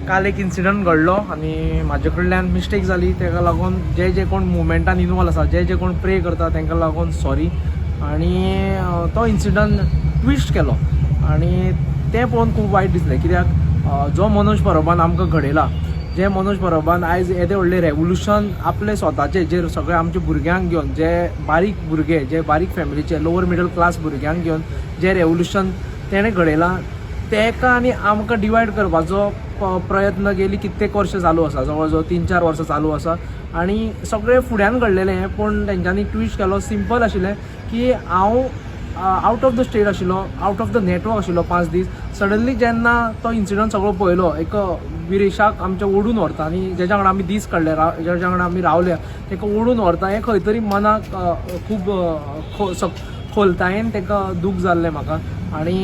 काल एक इन्सिडंट घडलो आनी म्हाजे कडल्यान मिस्टेक जाली, ताका लागून जे कोण मुवमेंटान इनवॉल्व आसा, जे कोण प्रे करता तांकां लागून सॉरी. आनी तो इन्सिडंट ट्विस्ट केलो आनी तें पळोवन खूब वायट दिसलें. कित्याक जो मनोज परबान आमकां घडयला, जे मनोज परबान आयज येदें व्हडलें रेवोल्युशन आपले स्वताचे जे सगळे आमच्या भुरग्यांक घेवन, जे बारीक भुरगे, जे बारीक फॅमिलीचे लोवर मिडल क्लास भुरग्यांक घेवन जे रेवोल्युशन तेणें घडयलां, तेका आनी आमकां डिवायड करपाचो प्रयत्न गेली कित्येक वर्ष चालू आसा, जवळ जवळ 3-4 वर्सां चालू आसा. आनी सगळें फुड्यान घडलेलें, पूण तेंच्यांनी ट्विस्ट केलो. सिंपल आशिल्लें की हांव आउट ऑफ द स्टेट आशिल्लो, आउट ऑफ द नेटवर्क आशिल्लो 5 दीस. सडनली जेन्ना तो इन्सिडंट सगळो पळयलो, एक विरेशाक आमच्या ओडून व्हरता आनी जेच्या वांगडा आमी दीस काडले, जेच्या वांगडा आमी रावले, ताका ओडून व्हरता, हें खंय तरी मनाक खूब खोलतायेन ताका दूख जाल्लें म्हाका. आनी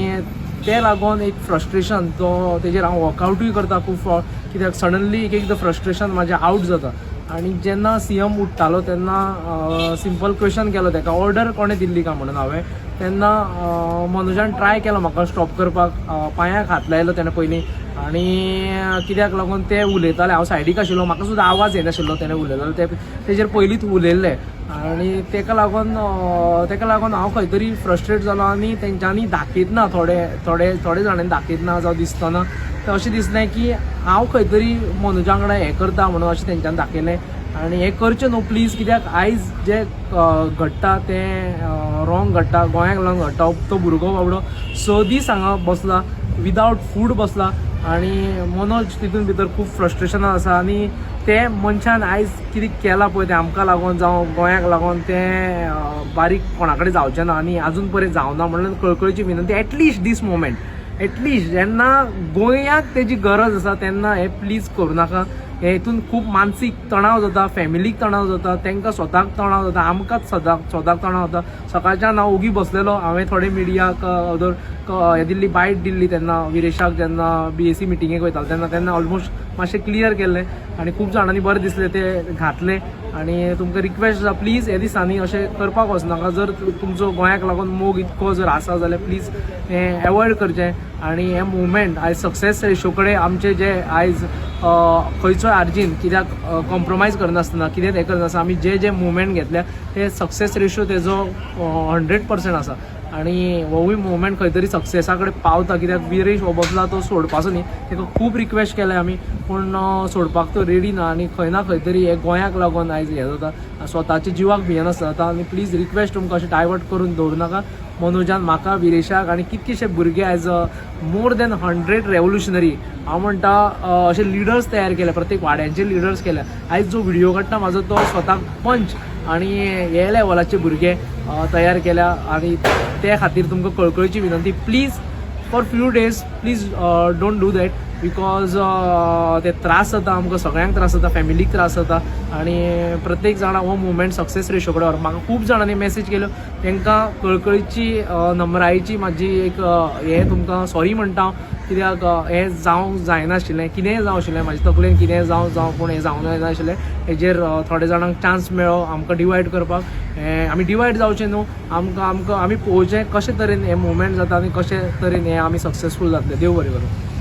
ते लागून एक फ्रस्ट्रेशन तो तेजेर हांव वर्कआवटूय करता खूब फावट, कित्याक सडनली एकदां फ्रस्ट्रेशन म्हाजें आउट जाता. आनी जेन्ना CM उठ्ठालो तेन्ना सिंपल क्वेश्चन केलो ताका, ऑर्डर कोणें दिल्ली काय म्हणून हांवें. तेन्ना मनोजान ट्राय केलो म्हाका स्टॉप करपाक, पांयाक हात लायलो तेणें पयलीं. आनी कित्याक लागून ते उलयताले, हांव सायडीक आशिल्लो, म्हाका सुद्दां आवाज येनाशिल्लो तेणें उलयतालो, तेजेर पयलींच उलयल्लें. आनी ताका लागून हांव खंय तरी फ्रस्ट्रेट जालो. आनी तेंच्यांनी दाखयतना थोडे जाणांनी दाखयतना जावं दिसतना तें अशें दिसलें की हांव खंय तरी मनोजा वांगडा हें करता म्हणून अशें तेंच्यांनी दाखयलें. आनी हें करचें न्हू प्लीज, कित्याक आयज जे घडटा तें रॉंग घडटा, गोंयाक लागून घडटा. तो भुरगो बाबडो 6 दीस हांगा बसला, विदावट फूड बसला. आनी मनोज तितून भितर खूब फ्रस्ट्रेशनान आसा. आनी ते मनशान आयज कितें केलां पळय तें आमकां लागून जावं गोंयाक लागून तें बारीक कोणा कडेन जावचें ना आनी आजून पर्यंत जावना. म्हणून कळकळीची विनंती, एटलिस्ट दीस मोमेंट, एटलिस्ट जेन्ना गोंयाक तेजी गरज आसा तेन्ना हें प्लीज करूं नाका. हेतून खूब मानसीक तणाव जाता, फॅमिलीक तणाव जाता, तांकां स्वताक तणाव जाता, आमकांच स्वताक तणाव जाता. सकाळच्यान हांव ओगी बसलेलो, हांवें थोडे मिडियाक हें दिल्ली, बायट दिल्ली तेन्ना विरेशाक जेन्ना BAC मिटिंगेक वयतालो तेन्ना ऑलमोस्ट मातशें क्लियर केल्लें. आनी खूब जाणांनी बरें दिसलें तें घातलें. आनी तुमकां रिक्वेस्ट आसा, प्लीज ह्या दिसांनी अशें करपाक वचनाका. जर तुमचो गोंयाक लागून मोग इतको जर आसा जाल्यार प्लीज हें एवॉयड करचें. आनी हें मुवमेंट आयज सक्सेस रेशो कडेन आमचें जें आयज खंयचोय आर्जीन कित्याक कॉम्प्रोमायज करनासतना, कितेंच हें करनासतना आमी जे मुवमेंट घेतल्या ते सक्सेस रेशो तेजो 100% आसा. आनी होवूय मुवमेंट खंय तरी सक्सेसा कडेन पावता. कित्याक विरेश हो बसला तो सोडपाचो न्ही, ताका खूब रिक्वेस्ट केले आमी, पूण सोडपाक तो रेडी ना. आनी खंय ना खंय तरी हे गोंयाक लागून आयज हें जाता, स्वताच्या जिवाक भियेनास जाता. आनी प्लीज रिक्वेस्ट तुमकां अशें डायवर्ट करून दवरूं नाका. मनोजान म्हाका, विरेशाक आनी कितकेशे भुरगे आयज मोर दॅन 100 रेवोल्युशनरी हांव म्हणटा अशे लिडर्स तयार केले, प्रत्येक वाड्यांचे लिडर्स केले. आयज जो व्हिडिओ काडटा म्हाजो तो स्वताक पंच आनी हे लेवलाचे भुरगे तयार केल्या. आनी ते खातीर तुमकां कळकळीची विनंती, please for few days please don't do that. Because ते त्रास जाता, आमकां सगळ्यांक त्रास जाता, फॅमिलीक त्रास जाता. आनी प्रत्येक जाणा हो मुवमेंट सक्सेस रेशो कडेन व्हर. म्हाका खूब जाणांनी मेसेज केल्यो, तांकां कळकळीची नम्रायेची म्हाजी एक हें तुमकां सॉरी म्हणटा हांव. कित्याक हें जावंक जायनाशिल्लें, कितेंय जावं आशिल्लें, म्हाजे तकलेन कितेंय जावं पूण हें जावंक जायनाशिल्लें. हेजेर थोडे जाणांक चान्स मेळ्ळो आमकां डिवायड करपाक. हें आमी डिवायड जावचें न्हू, आमी पळोवचें कशे तरेन हें मुवमेंट जाता आनी कशे तरेन हें आमी सक्सेसफूल जातले. देव बरें करूं.